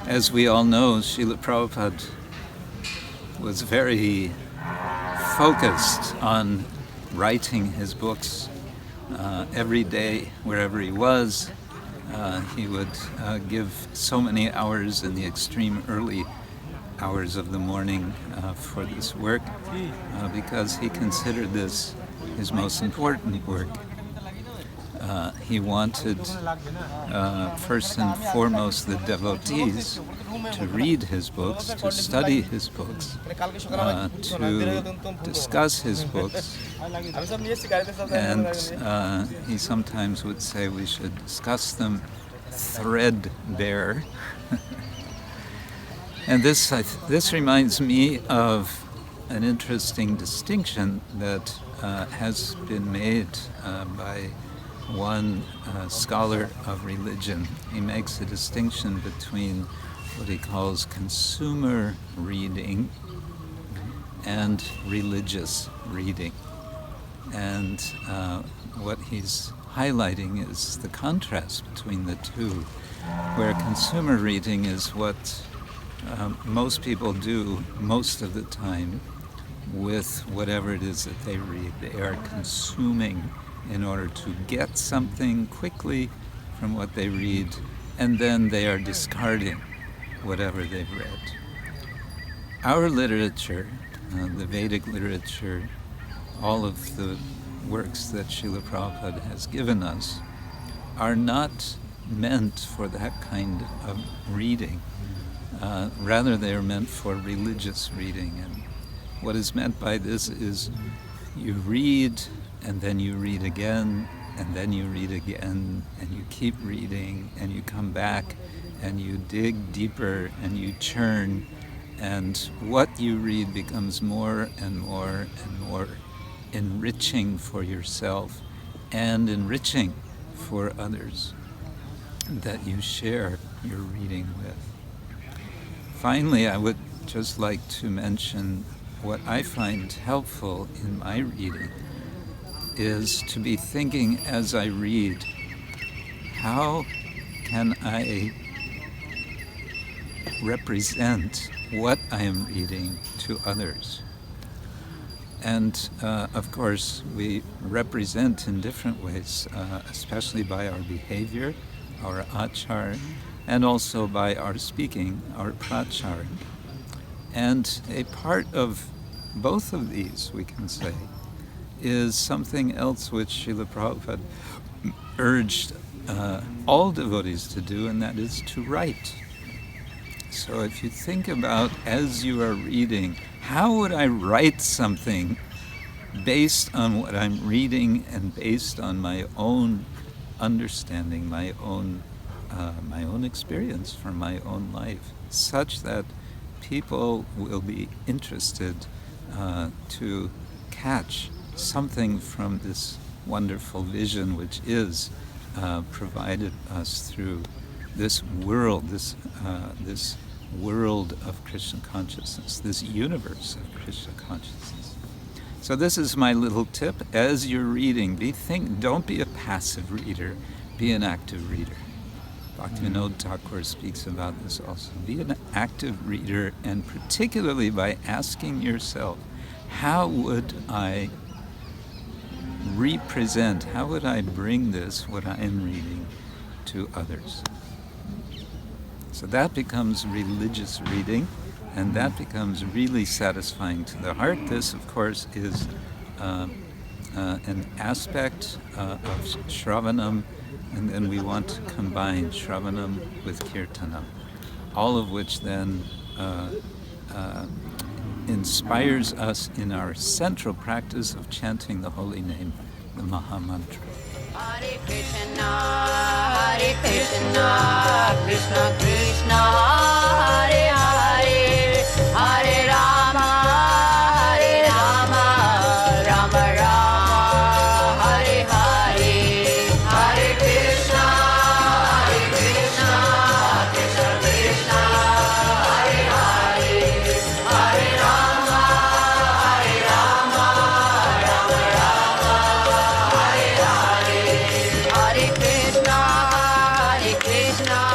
As we all know, Srila Prabhupada was very focused on writing his books every day, wherever he was. He would give so many hours in the extreme early hours of the morning for this work because he considered this his most important work. He wanted, first and foremost, the devotees to read his books, to study his books, to discuss his books. And he sometimes would say we should discuss them threadbare. And this reminds me of an interesting distinction that has been made by one scholar of religion. He makes a distinction between what he calls consumer reading and religious reading. And what he's highlighting is the contrast between the two, where consumer reading is what most people do most of the time with whatever it is that they read. They are consuming in order to get something quickly from what they read, and then they are discarding whatever they've read. Our literature, the Vedic literature, all of the works that Srila Prabhupada has given us, are not meant for that kind of reading. Rather, they are meant for religious reading. And what is meant by this is you read, and then you read again, and then you read again, and you keep reading, and you come back, and you dig deeper, and you churn, and what you read becomes more and more and more enriching for yourself and enriching for others that you share your reading with. Finally, I would just like to mention what I find helpful in my reading is to be thinking as I read, how can I represent what I am reading to others? And of course, we represent in different ways, especially by our behavior, our achar, and also by our speaking, our prachar. And a part of both of these, we can say, is something else which Srila Prabhupada urged all devotees to do, and that is to write. So if you think about, as you are reading, how would I write something based on what I'm reading and based on my own understanding, my own experience from my own life, such that people will be interested to catch something from this wonderful vision which is provided us through this world, this world of Krishna consciousness, this universe of Krishna consciousness. So this is my little tip. As you're reading, don't be a passive reader, be an active reader. Bhaktivinoda Thakur speaks about this also. Be an active reader, and particularly by asking yourself, how would I represent, how would I bring this, what I am reading, to others? So that becomes religious reading, and that becomes really satisfying to the heart. This, of course, is an aspect of Shravanam, and then we want to combine Shravanam with Kirtanam, all of which then inspires us in our central practice of chanting the holy name, the Maha Mantra. Hare Krishna, Krishna Krishna, Hare Hare, Hare Rama, Rama Rama, Hare Hare, Hare Krishna, Krishna Krishna